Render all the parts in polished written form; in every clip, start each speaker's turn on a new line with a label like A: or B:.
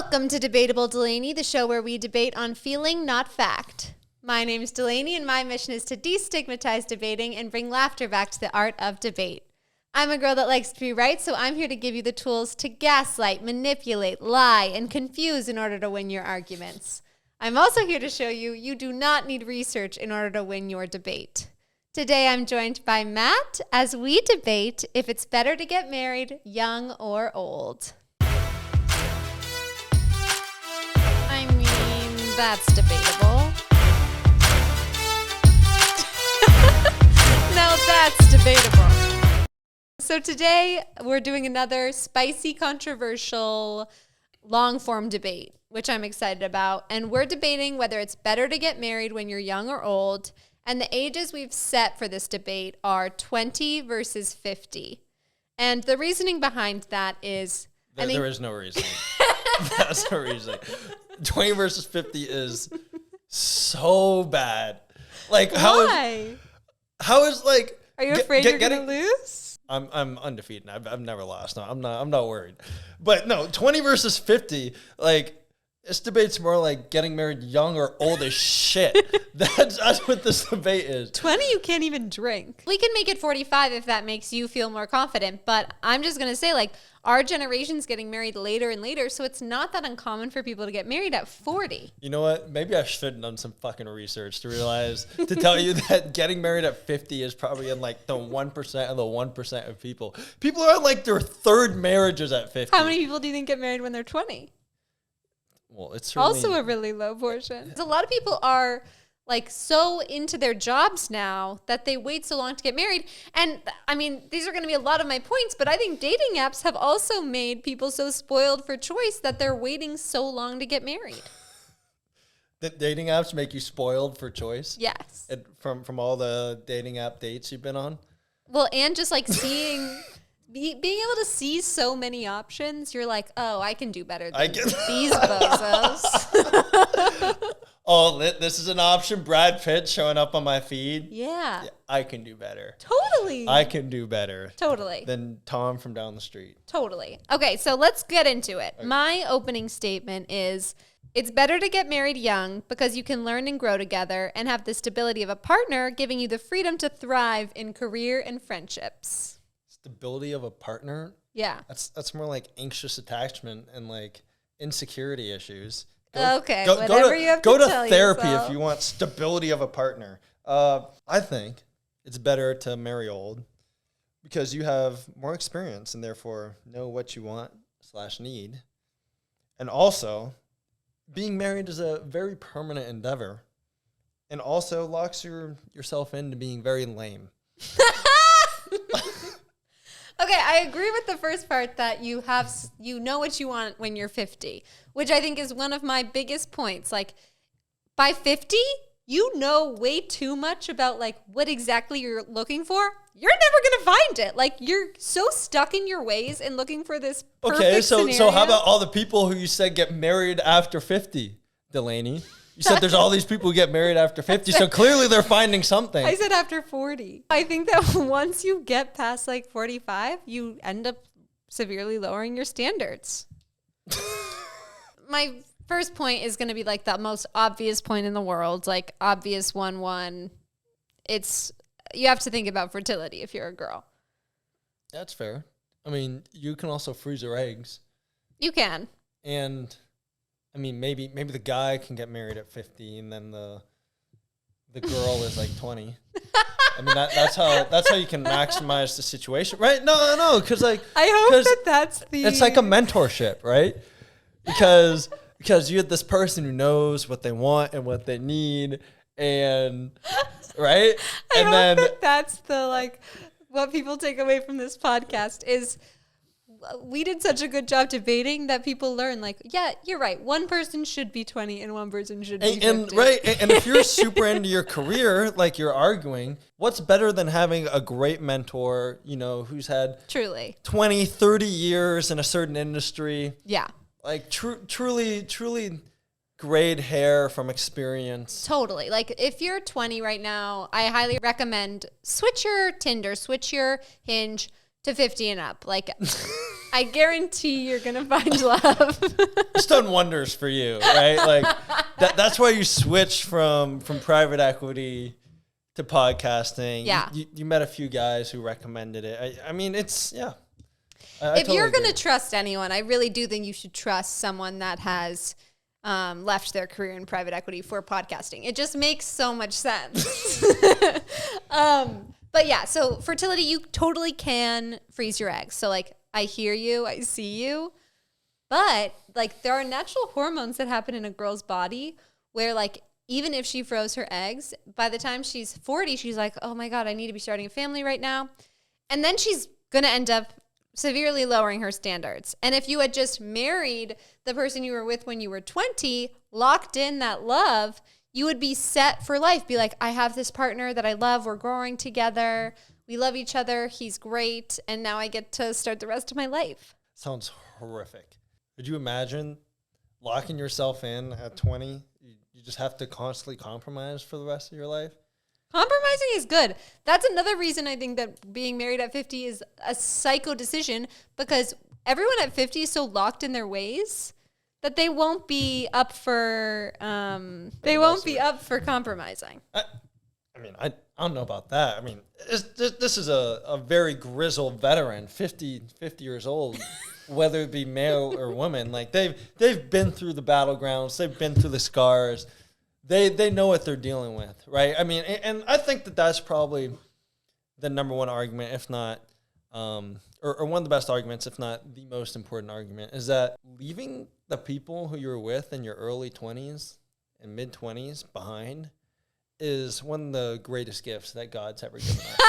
A: Welcome to Debatable Delaney, the show where we debate on feeling, not fact. My name is Delaney, and my mission is to destigmatize debating and bring laughter back to the art of debate. I'm a girl that likes to be right, so I'm here to give you the tools to gaslight, manipulate, lie, and confuse in order to win your arguments. I'm also here to show you you do not need research in order to win your debate. Today I'm joined by Matt as we debate if it's better to get married young or old. I mean, that's debatable. Now that's debatable. So today we're doing another spicy, controversial, long-form debate, which I'm excited about. And we're debating whether it's better to get married when you're young or old. And the ages we've set for this debate are 20 versus 50. And the reasoning behind that is...
B: There is no reason. That's no reason. 20 versus 50 is so bad. Like,
A: Why?
B: How is like...
A: Are you afraid you're going to lose?
B: I'm undefeated. I've never lost. No, I'm not worried. But no, 20 versus 50, like... This debate's more like getting married young or old as shit. That's what this debate is.
A: 20, you can't even drink. We can make it 45 if that makes you feel more confident. But I'm just going to say, like, our generation's getting married later and later, so it's not that uncommon for people to get married at 40.
B: You know what? Maybe I should have done some fucking research to realize, to tell you that getting married at 50 is probably in like the 1% of the 1% of people. People are like their third marriages at 50.
A: How many people do you think get married when they're 20?
B: Well, it's
A: also a really low portion. A lot of people are like so into their jobs now that they wait so long to get married. And I mean, these are going to be a lot of my points, but I think dating apps have also made people so spoiled for choice that they're waiting so long to get married.
B: The dating apps make you spoiled for choice?
A: Yes.
B: From all the dating app dates you've been on?
A: Well, and just like seeing... Being able to see so many options, you're like, oh, I can do better than these bozos.
B: Oh, this is an option. Brad Pitt showing up on my feed.
A: Yeah.
B: I can do better.
A: Totally.
B: I can do better.
A: Totally.
B: Than Tom from down the street.
A: Totally. Okay, so let's get into it.
B: Okay.
A: My opening statement is, it's better to get married young because you can learn and grow together and have the stability of a partner, giving you the freedom to thrive in career and friendships.
B: Stability of a partner?
A: Yeah.
B: That's more like anxious attachment and like insecurity issues.
A: Go to
B: therapy
A: yourself.
B: if you want stability of a partner. I think it's better to marry old because you have more experience and therefore know what you want / need. And also, being married is a very permanent endeavor and also locks yourself into being very lame.
A: Okay, I agree with the first part that you know what you want when you're 50, which I think is one of my biggest points. Like, by 50, you know way too much about like what exactly you're looking for. You're never gonna find it. Like, you're so stuck in your ways and looking for this perfect scenario.
B: So how about all the people who you said get married after 50, Delaney? You said there's all these people who get married after 50, so clearly they're finding something.
A: I said after 40. I think that once you get past like 45, you end up severely lowering your standards. My first point is going to be like the most obvious point in the world, like obvious 1-1. You have to think about fertility if you're a girl.
B: That's fair. I mean, you can also freeze your eggs.
A: You can.
B: And... I mean, maybe the guy can get married at 50, and then the girl is like 20. I mean, that's how you can maximize the situation, right? No, because like
A: I hope that's the.
B: It's like a mentorship, right? Because you have this person who knows what they want and what they need, and right,
A: I hope that's the like what people take away from this podcast is. We did such a good job debating that people learn, like, yeah, you're right. One person should be 20 and one person should be 50.
B: And if you're super into your career, like you're arguing, what's better than having a great mentor, you know, who's had
A: truly
B: 20, 30 years in a certain industry?
A: Yeah.
B: Like truly grayed hair from experience.
A: Totally. Like if you're 20 right now, I highly recommend switch your Tinder, switch your Hinge to 50 and up. Like I guarantee you're going to find love.
B: It's done wonders for you, right? Like that's why you switched from private equity to podcasting.
A: Yeah.
B: You met a few guys who recommended it. I mean, it's, yeah.
A: If you're going to trust anyone, I really do think you should trust someone that has left their career in private equity for podcasting. It just makes so much sense. But yeah, so fertility, you totally can freeze your eggs. So like, I hear you, I see you. But like, there are natural hormones that happen in a girl's body where like, even if she froze her eggs, by the time she's 40, she's like, oh my God, I need to be starting a family right now. And then she's going to end up severely lowering her standards. And if you had just married the person you were with when you were 20, locked in that love, you would be set for life. Be like, I have this partner that I love. We're growing together. We love each other. He's great. And now I get to start the rest of my life.
B: Sounds horrific. Could you imagine locking yourself in at 20? You just have to constantly compromise for the rest of your life?
A: Compromising is good. That's another reason I think that being married at 50 is a psycho decision, because everyone at 50 is so locked in their ways that they won't be up for compromising.
B: I don't know about that. I mean, this is a very grizzled veteran, 50 years old, whether it be male or woman. Like they've been through the battlegrounds, they've been through the scars. They know what they're dealing with, right? I mean, and I think that's probably the number one argument, if not, or one of the best arguments, if not the most important argument, is that leaving the people who you were with in your early 20s and mid 20s behind is one of the greatest gifts that God's ever given us.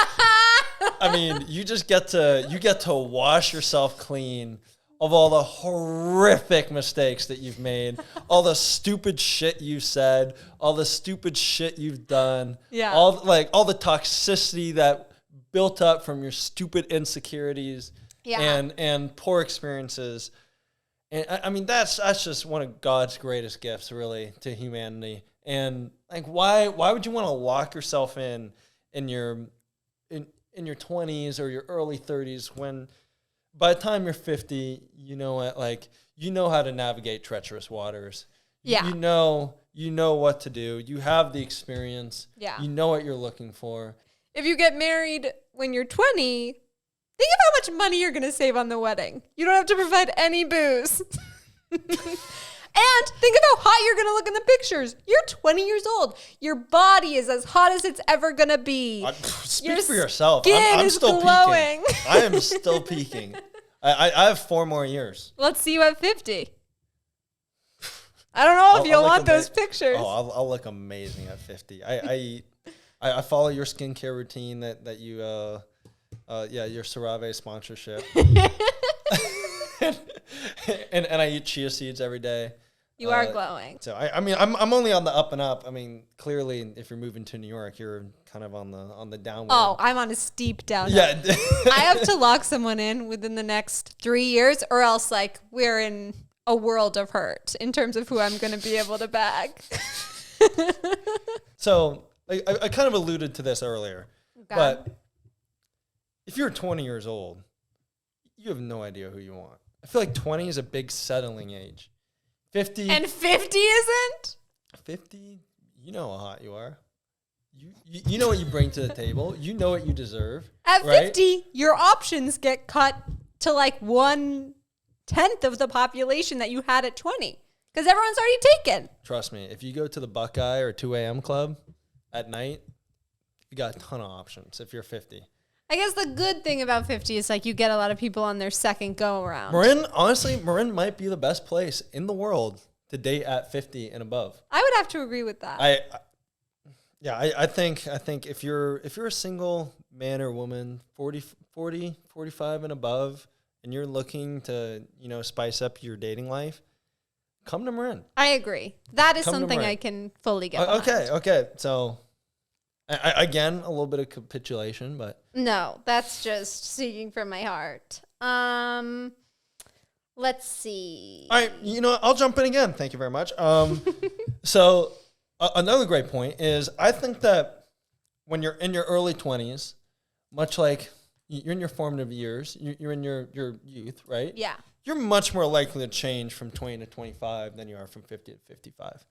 B: I mean, you get to wash yourself clean of all the horrific mistakes that you've made, all the stupid shit you've said, all the stupid shit you've done, all the toxicity that built up from your stupid insecurities and poor experiences. And I mean, that's just one of God's greatest gifts, really, to humanity. And like, why would you want to lock yourself in your 20s or your early 30s when by the time you're 50, you know how to navigate treacherous waters.
A: Yeah.
B: You know what to do. You have the experience.
A: Yeah.
B: You know what you're looking for.
A: If you get married when you're 20, think of how much money you're going to save on the wedding. You don't have to provide any booze. And think of how hot you're going to look in the pictures. You're 20 years old. Your body is as hot as it's ever going to be.
B: Speak for yourself.
A: I'm still glowing.
B: Peaking. I am still peaking. I have 4 more years.
A: Let's see you at 50. I don't know if you'll want those pictures.
B: Oh, I'll look amazing at 50. I follow your skincare routine that you, your CeraVe sponsorship. and I eat chia seeds every day.
A: You are glowing.
B: So I mean, I'm only on the up and up. I mean, clearly, if you're moving to New York, you're kind of on the downward.
A: Oh, I'm on a steep downhill.
B: Yeah.
A: I have to lock someone in within the next 3 years, or else like we're in a world of hurt in terms of who I'm going to be able to bag.
B: So I kind of alluded to this earlier,
A: Okay.
B: but if you're 20 years old, you have no idea who you want. I feel like 20 is a big settling age. 50.
A: And 50 isn't?
B: 50, you know how hot you are. You know what you bring to the table. You know what you deserve.
A: At
B: right?
A: 50, your options get cut to like 1/10 of the population that you had at 20. Because everyone's already taken.
B: Trust me, if you go to the Buckeye or 2 a.m. club at night, you got a ton of options if you're 50.
A: I guess the good thing about 50 is like you get a lot of people on their second go around.
B: Marin might be the best place in the world to date at 50 and above.
A: I would have to agree with that.
B: I think if you're a single man or woman, 40, 45 and above, and you're looking to, spice up your dating life, come to Marin.
A: I agree. That is
B: Come to
A: something
B: Marin.
A: I can fully get behind.
B: Okay. So, again, a little bit of capitulation, but
A: No, that's just speaking from my heart. Let's see.
B: all right. I'll jump in again. Thank you very much. So another great point is I think that when you're in your early 20s, much like you're in your formative years, you're in your youth, right?
A: Yeah.
B: You're much more likely to change from 20 to 25 than you are from 50 to 55.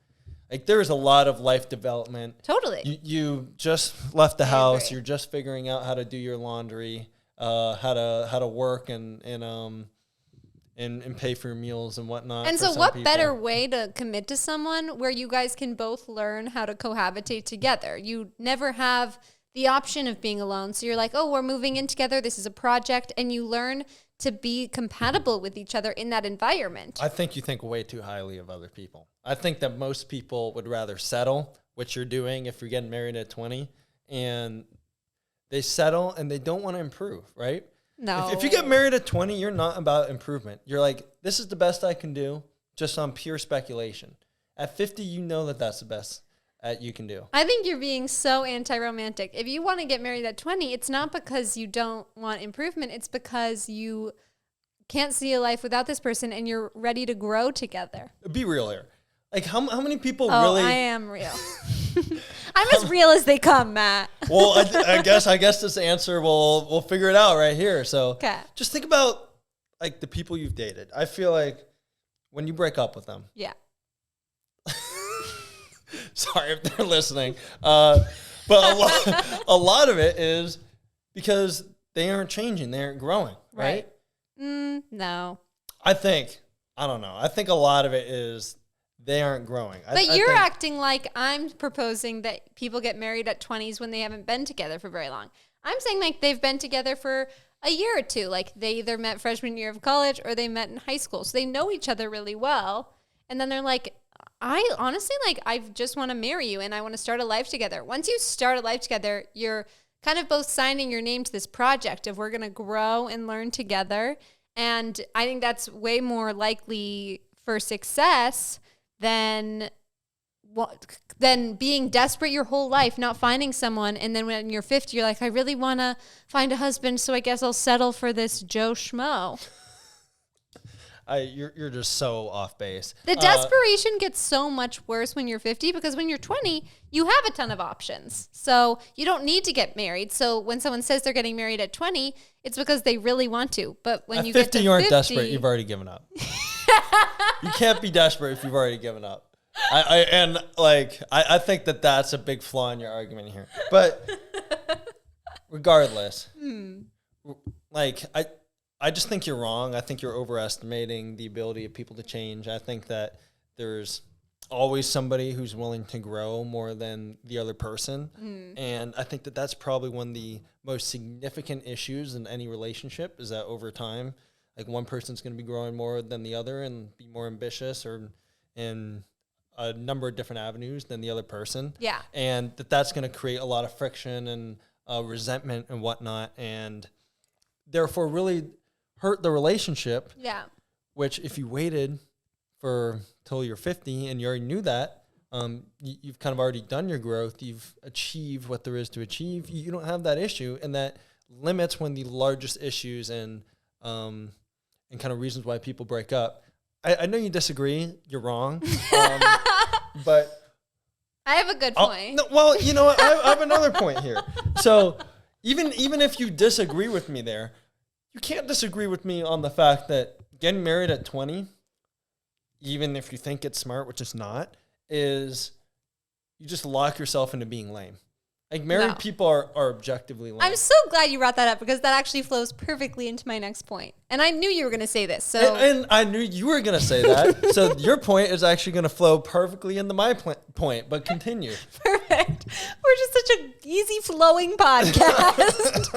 B: Like, there is a lot of life development.
A: Totally.
B: You just left the house.
A: agree.
B: You're just figuring out how to do your laundry, how to work and pay for your meals and whatnot.
A: And
B: for
A: so
B: some
A: what
B: people.
A: better way to commit to someone where you guys can both learn how to cohabitate together? You never have the option of being alone. So you're like, oh, we're moving in together. This is a project. And you learn to be compatible with each other in that environment.
B: I think you think way too highly of other people. I think that most people would rather settle, what you're doing if you're getting married at 20, and they settle and they don't want to improve, right?
A: No.
B: If you get married at 20, you're not about improvement. You're like, this is the best I can do, just on pure speculation. At 50, you know that that's the best you can do.
A: I think you're being so anti-romantic. If you want to get married at 20, it's not because you don't want improvement. It's because you can't see a life without this person and you're ready to grow together.
B: Be real here. Like, how many people
A: Oh,
B: really...
A: I am real. I'm as real as they come, Matt.
B: Well, I guess this answer, we'll figure it out right here. So
A: Okay.
B: just think about, like, the people you've dated. I feel like when you break up with them...
A: Yeah.
B: Sorry if they're listening. But a lot of it is because they aren't changing. They aren't growing, right?
A: No.
B: I think a lot of it is they aren't growing.
A: But you're acting like I'm proposing that people get married at 20s when they haven't been together for very long. I'm saying like they've been together for a year or two. Like they either met freshman year of college or they met in high school. So they know each other really well. And then they're like, I honestly, like, I just want to marry you and I want to start a life together. Once you start a life together, you're kind of both signing your name to this project of we're going to grow and learn together. And I think that's way more likely for success than being desperate your whole life, not finding someone. And then when you're 50, you're like, I really want to find a husband, so I guess I'll settle for this Joe Schmo.
B: You're just so off base.
A: The desperation gets so much worse when you're 50 because when you're 20, you have a ton of options. So you don't need to get married. So when someone says they're getting married at 20, it's because they really want to. But when
B: at
A: you
B: 50,
A: get to
B: you aren't
A: 50,
B: desperate. You've already given up. You can't be desperate if you've already given up. I think that's a big flaw in your argument here. But regardless, I just think you're wrong. I think you're overestimating the ability of people to change. I think that there's always somebody who's willing to grow more than the other person. And I think that that's probably one of the most significant issues in any relationship is that over time, like one person's going to be growing more than the other and be more ambitious or in a number of different avenues than the other person.
A: Yeah.
B: And that's going to create a lot of friction and resentment and whatnot. And therefore really hurt the relationship.
A: Yeah.
B: Which if you waited till you're 50 and you already knew that, you've kind of already done your growth. You've achieved what there is to achieve. You don't have that issue, and that limits one of the largest issues and kind of reasons why people break up. I know you disagree. You're wrong. But
A: I have a good point.
B: No, well, you know what? I have another point here. So even if you disagree with me there, you can't disagree with me on the fact that getting married at 20, even if you think it's smart, which it's not, is you just lock yourself into being lame. Like married people are objectively lame.
A: I'm so glad you brought that up because that actually flows perfectly into my next point. And I knew you were going to say this. So
B: and I knew you were going to say that. So your point is actually going to flow perfectly into my point, but continue.
A: Perfect. We're just such an easy flowing podcast.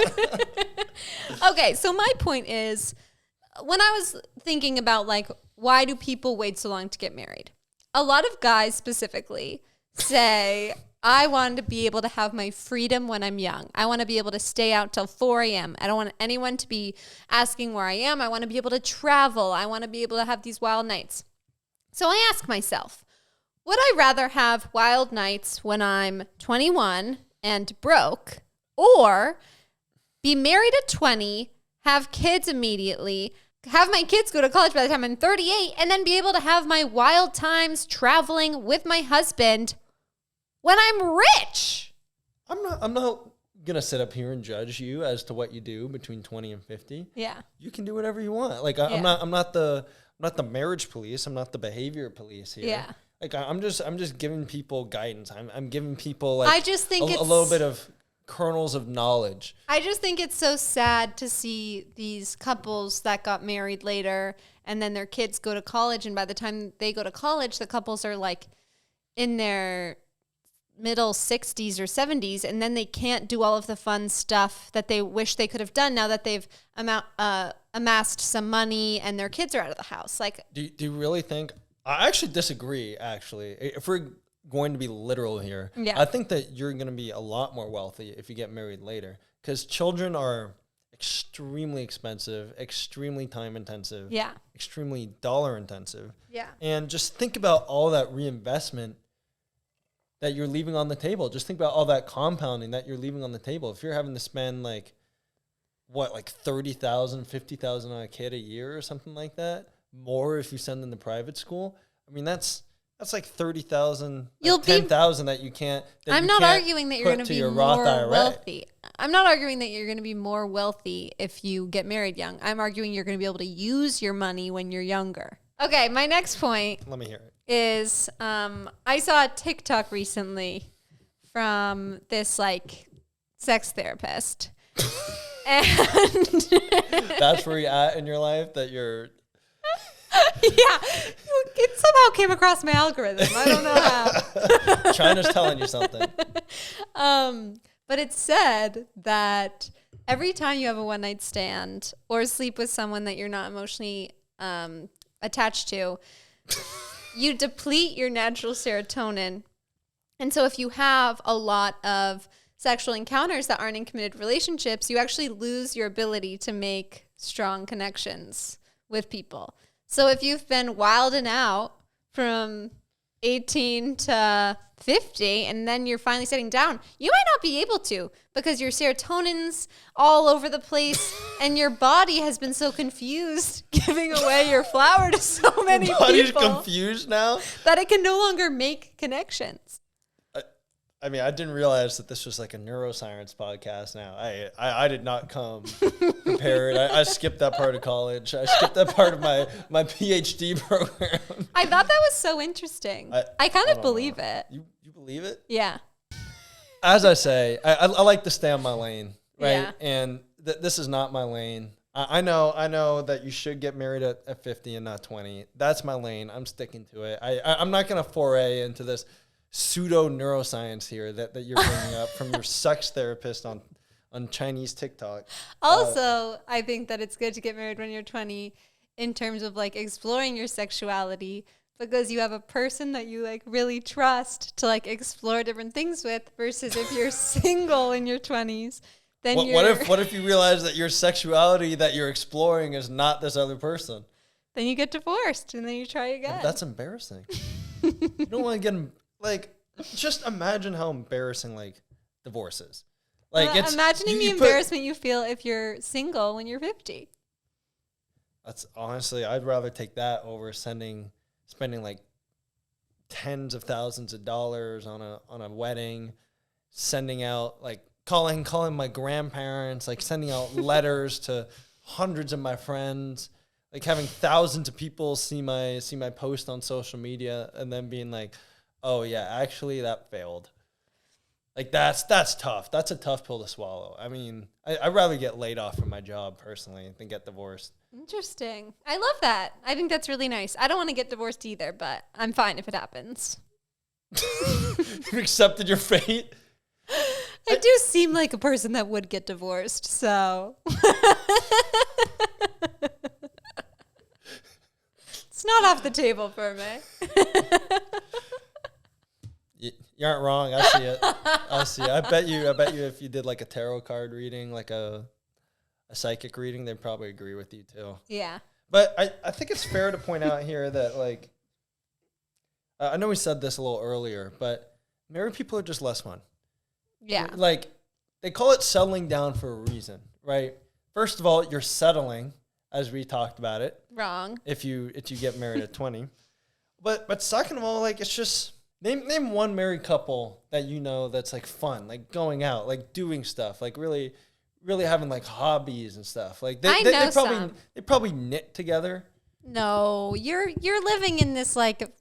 A: Okay, so my point is when I was thinking about like why do people wait so long to get married? A lot of guys specifically say I want to be able to have my freedom when I'm young. I want to be able to stay out till 4 a.m. I don't want anyone to be asking where I am. I want to be able to travel. I want to be able to have these wild nights. So I ask myself, would I rather have wild nights when I'm 21 and broke, or be married at 20, have kids immediately, have my kids go to college by the time I'm 38, and then be able to have my wild times traveling with my husband when I'm rich?
B: I'm not gonna sit up here and judge you as to what you do between 20 and 50.
A: Yeah.
B: You can do whatever you want. Like I'm not the marriage police. I'm not the behavior police here.
A: Yeah.
B: Like I'm just giving people guidance. I'm giving people like
A: I just think
B: a little bit of kernels of knowledge.
A: I just think it's so sad to see these couples that got married later and then their kids go to college, and by the time they go to college, the couples are like in their middle 60s or 70s, and then they can't do all of the fun stuff that they wish they could have done now that they've amassed some money and their kids are out of the house. Like,
B: do you really think? I actually disagree. Actually, if we're going to be literal here, I think that you're going to be a lot more wealthy if you get married later, because children are extremely expensive, extremely time intensive, extremely dollar intensive. Yeah. And just think about all that reinvestment that you're leaving on the table. Just think about all that compounding that you're leaving on the table. If you're having to spend like $30,000, $50,000 on a kid a year or something like that, more if you send them to private school. I mean, that's like 30,000, like 10,000 that you can't.
A: I'm not arguing that you're going to be more wealthy. I'm not arguing that you're going to be more wealthy if you get married young. I'm arguing you're going to be able to use your money when you're younger. Okay, my next point.
B: Let me hear it.
A: Is I saw a TikTok recently from this like sex therapist, and
B: that's where you're at in your life. That you're.
A: Yeah, it somehow came across my algorithm. I don't know how.
B: China's telling you something.
A: But it said that every time you have a one-night stand or sleep with someone that you're not emotionally attached to, you deplete your natural serotonin. And so if you have a lot of sexual encounters that aren't in committed relationships, you actually lose your ability to make strong connections with people. So if you've been wilding out from 18 to 50 and then you're finally sitting down, you might not be able to because your serotonin's all over the place and your body has been so confused giving away your flower to so many people.
B: Your body's confused now?
A: That it can no longer make connections.
B: I mean, I didn't realize that this was like a neuroscience podcast now. I did not come prepared. I skipped that part of college. I skipped that part of my PhD program.
A: I thought that was so interesting. I kind of believe it.
B: You believe it?
A: Yeah.
B: As I say, I like to stay on my lane, right?
A: Yeah.
B: And this is not my lane. I know that you should get married at 50 and not 20. That's my lane. I'm sticking to it. I'm not going to foray into this pseudo neuroscience here that you're bringing up from your sex therapist on Chinese TikTok.
A: Also, I think that it's good to get married when you're 20 in terms of like exploring your sexuality, because you have a person that you like really trust to like explore different things with, versus if you're single in your 20s, then
B: what if you realize that your sexuality that you're exploring is not this other person?
A: Then you get divorced and then you try again.
B: Well, that's embarrassing. You don't want to get like, just imagine how embarrassing like divorce is. Like it's
A: imagining the embarrassment you feel if you're single when you're 50.
B: That's honestly, I'd rather take that over spending like tens of thousands of dollars on a wedding, sending out like calling my grandparents, like sending out letters to hundreds of my friends, like having thousands of people see my post on social media and then being like, oh yeah, actually that failed. Like that's tough. That's a tough pill to swallow. I mean, I'd rather get laid off from my job personally than get divorced.
A: Interesting. I love that. I think that's really nice. I don't want to get divorced either, but I'm fine if it happens.
B: You've accepted your fate?
A: I do seem like a person that would get divorced, so. It's not off the table for me.
B: You aren't wrong. I see it. I bet you if you did like a tarot card reading, like a psychic reading, they'd probably agree with you too.
A: Yeah.
B: But I think it's fair to point out here that like, I know we said this a little earlier, but married people are just less fun.
A: Yeah.
B: Like they call it settling down for a reason, right? First of all, you're settling, as we talked about it.
A: Wrong.
B: If you get married at 20. But second of all, like it's just Name one married couple that you know that's like fun, like going out, like doing stuff, like really having like hobbies and stuff. Like they probably knit together.
A: No, you're living in this like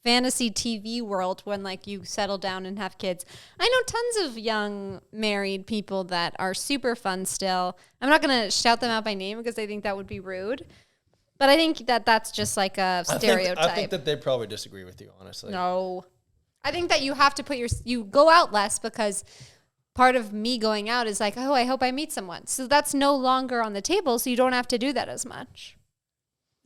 A: fantasy TV world when like you settle down and have kids. I know tons of young married people that are super fun still. I'm not going to shout them out by name because I think that would be rude. But I think that that's just like a stereotype.
B: I think that they probably disagree with you, honestly.
A: No. I think that you have to you go out less because part of me going out is like, oh, I hope I meet someone. So that's no longer on the table, so you don't have to do that as much.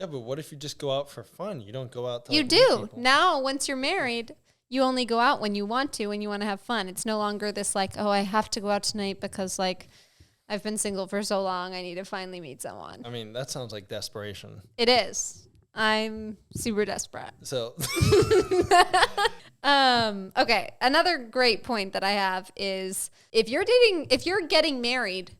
B: Yeah, but what if you just go out for fun? You don't go out to
A: You
B: like,
A: do.
B: meet people.
A: Now, once you're married, you only go out when you want to and you want to have fun. It's no longer this like, oh, I have to go out tonight because like I've been single for so long. I need to finally meet someone.
B: I mean, that sounds like desperation.
A: It is. I'm super desperate.
B: So,
A: okay. Another great point that I have is if you're getting married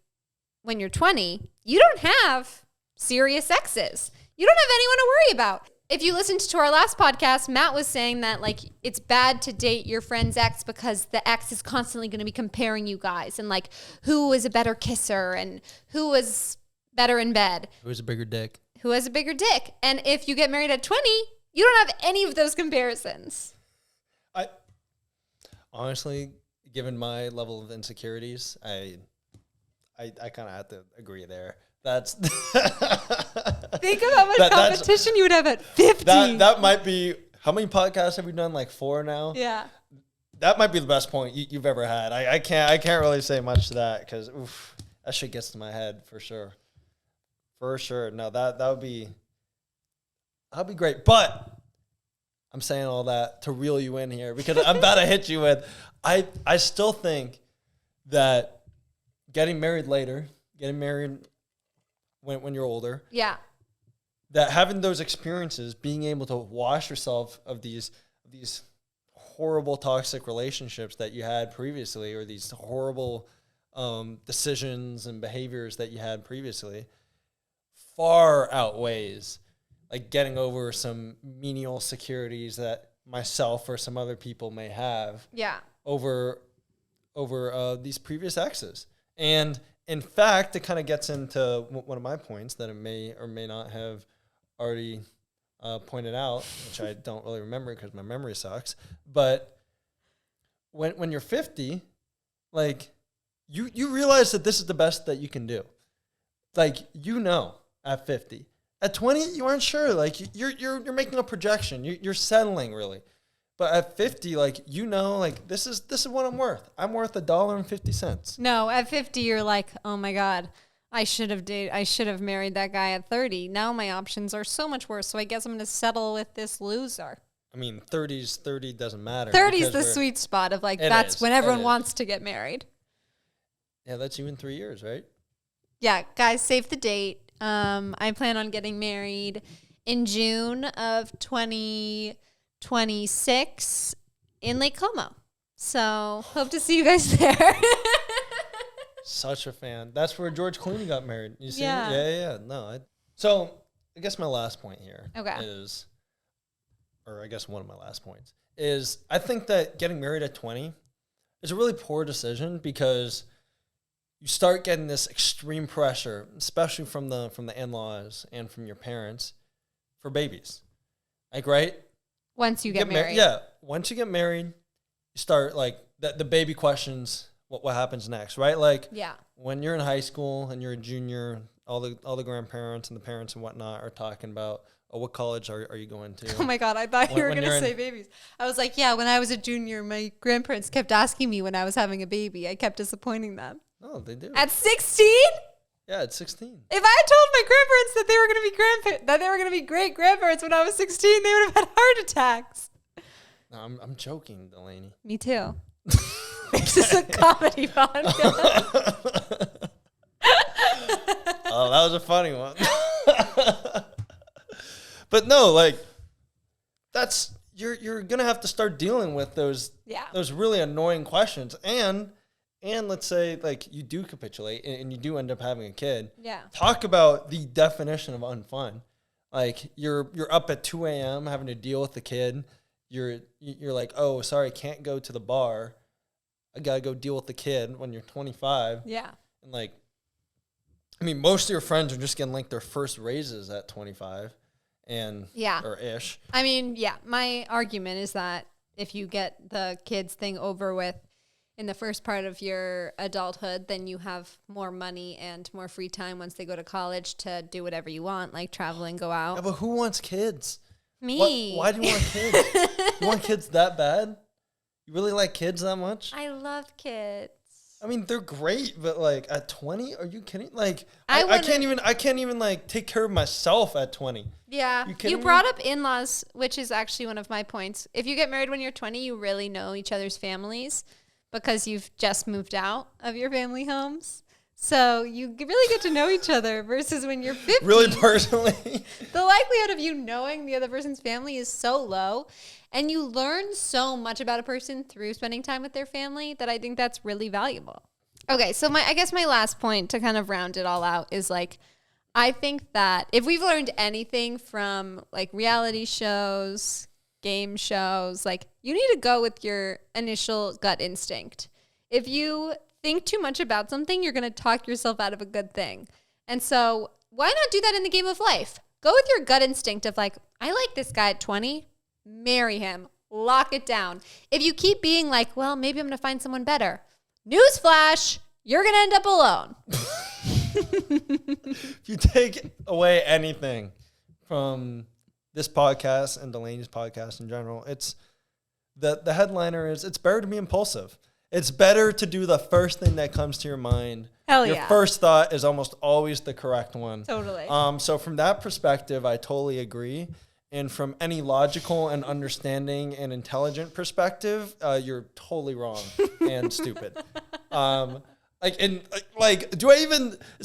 A: when you're 20, you don't have serious exes. You don't have anyone to worry about. If you listened to our last podcast, Matt was saying that like it's bad to date your friend's ex because the ex is constantly going to be comparing you guys and like who is a better kisser and who was better in bed.
B: who has a bigger dick?
A: Who has a bigger dick? And if you get married at 20, you don't have any of those comparisons.
B: I honestly, given my level of insecurities, I kind of have to agree there. That's
A: think of how much competition you would have at 50.
B: That might be, how many podcasts have we done? Like 4 now?
A: Yeah.
B: That might be the best point you've ever had. I can't really say much to that because that shit gets to my head for sure. For sure. No, that'd be great. But I'm saying all that to reel you in here because I'm about to hit you with, I still think that getting married when you're older.
A: Yeah.
B: That having those experiences, being able to wash yourself of these horrible toxic relationships that you had previously, or these horrible decisions and behaviors that you had previously, far outweighs like getting over some menial securities that myself or some other people may have.
A: Yeah.
B: Over these previous exes. And in fact, it kind of gets into one of my points that it may or may not have already pointed out, which I don't really remember because my memory sucks. But when you're 50, like you realize that this is the best that you can do. Like at 50. At 20, you aren't sure. Like you're making a projection. You're settling really. But at 50, like, like this is what I'm worth. I'm worth $1.50.
A: No, at 50, you're like, oh my God, I should have married that guy at 30. Now my options are so much worse. So I guess I'm going to settle with this loser.
B: I mean, 30 doesn't matter.
A: 30 is the sweet spot of like, that's when everyone wants to get married.
B: Yeah, that's you in 3 years, right?
A: Yeah, guys, save the date. I plan on getting married in June of 2026 in Lake Como. So hope to see you guys there.
B: Such a fan. That's where George Clooney got married. You see?
A: Yeah.
B: Yeah. No. So I guess my last point here is, or I guess one of my last points is, I think that getting married at 20 is a really poor decision because you start getting this extreme pressure, especially from the in-laws and from your parents, for babies. Like, right?
A: Once you get married.
B: Yeah. Once you get married, you start like the baby questions what happens next, right? Like when you're in high school and you're a junior, all the grandparents and the parents and whatnot are talking about, oh, what college are you going to?
A: Oh my God, I thought you were going to say babies. I was like, yeah, when I was a junior, my grandparents kept asking me when I was having a baby. I kept disappointing them.
B: No, they do.
A: At 16?
B: Yeah, at 16.
A: If I told my grandparents that they were going to be great grandparents when I was 16, they would have had heart attacks.
B: No, I'm joking, Delaney.
A: Me too. This is a comedy podcast.
B: Oh, that was a funny one. But no, like that's you're gonna have to start dealing with those really annoying questions, and let's say like you do capitulate and you do end up having a kid.
A: Yeah.
B: Talk about the definition of unfun. Like you're up at 2 a.m. having to deal with the kid you're like, oh, sorry, can't go to the bar. I got to go deal with the kid when you're 25.
A: Yeah.
B: And like, I mean, most of your friends are just getting like their first raises at 25 and or ish.
A: I mean, yeah, my argument is that if you get the kids thing over with in the first part of your adulthood, then you have more money and more free time once they go to college to do whatever you want, like travel and go out.
B: Yeah, but who wants kids?
A: Me.
B: Why do you want kids? You want kids that bad? You really like kids that much?
A: I love kids.
B: I mean, they're great, but like at 20, are you kidding? Like, I can't even like take care of myself at 20.
A: Yeah. You brought up in-laws, which is actually one of my points. If you get married when you're 20, you really know each other's families because you've just moved out of your family homes. So you really get to know each other versus when you're 50.
B: Really personally.
A: The likelihood of you knowing the other person's family is so low. And you learn so much about a person through spending time with their family that I think that's really valuable. Okay, so I guess my last point to kind of round it all out is like, I think that if we've learned anything from like reality shows, game shows, like you need to go with your initial gut instinct. If you think too much about something, you're going to talk yourself out of a good thing. And so why not do that in the game of life? Go with your gut instinct of like, I like this guy at 20. Marry him. Lock it down. If you keep being like, well, maybe I'm going to find someone better. Newsflash, you're going to end up alone.
B: If you take away anything from this podcast and Delaney's podcast in general, it's the headliner is it's better to be impulsive. It's better to do the first thing that comes to your mind.
A: Hell
B: your
A: yeah.
B: first thought is almost always the correct one.
A: Totally.
B: So from that perspective, I totally agree. And from any logical and understanding and intelligent perspective, you're totally wrong and stupid. Is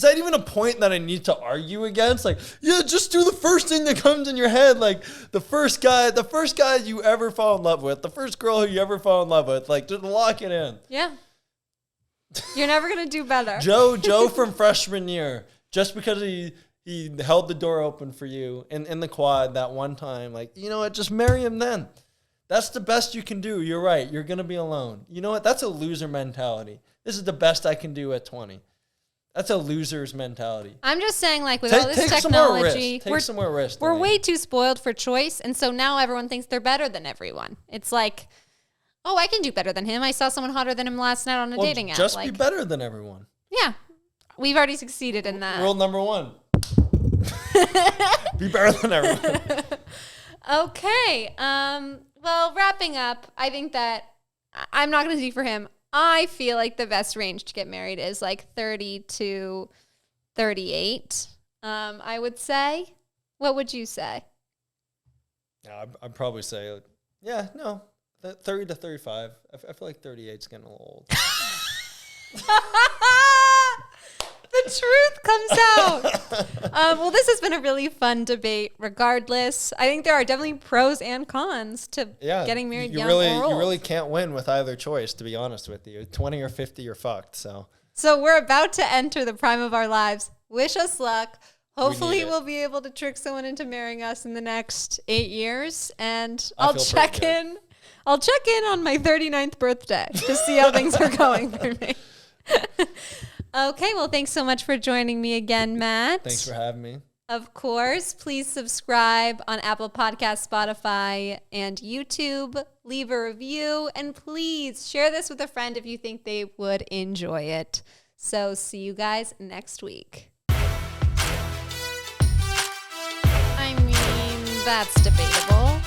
B: that even a point that I need to argue against? Like, yeah, just do the first thing that comes in your head. Like the first guy you ever fall in love with, the first girl who you ever fall in love with, like just lock it in.
A: Yeah. You're never going to do better.
B: Joe from freshman year, just because he held the door open for you in the quad that one time. Like, you know what? Just marry him then. That's the best you can do. You're right. You're going to be alone. You know what? That's a loser mentality. This is the best I can do at 20. That's a loser's mentality.
A: I'm just saying, like, with all this technology,
B: take some more risk.
A: We're way too spoiled for choice. And so now everyone thinks they're better than everyone. It's like, oh, I can do better than him. I saw someone hotter than him last night on a dating app.
B: Just be better than everyone.
A: Yeah. We've already succeeded in that.
B: Rule number 1. Be better than everyone.
A: Okay. Well, wrapping up, I think that I'm not going to speak for him. I feel like the best range to get married is like 30 to 38. I would say. What would you say?
B: Yeah, I'd probably say, 30 to 35. I feel like 38 is getting a little old.
A: The truth comes out. Well, this has been a really fun debate regardless. I think there are definitely pros and cons to getting married young or old.
B: You really can't win with either choice, to be honest with you. 20 or 50, you're fucked. So
A: we're about to enter the prime of our lives. Wish us luck. Hopefully we'll be able to trick someone into marrying us in the next 8 years. And I'll check in on my 39th birthday to see how things are going for me. Okay, well, thanks so much for joining me again, Matt.
B: Thanks for having me.
A: Of course, please subscribe on Apple Podcasts, Spotify, and YouTube. Leave a review, and please share this with a friend if you think they would enjoy it. So see you guys next week. I mean, that's debatable.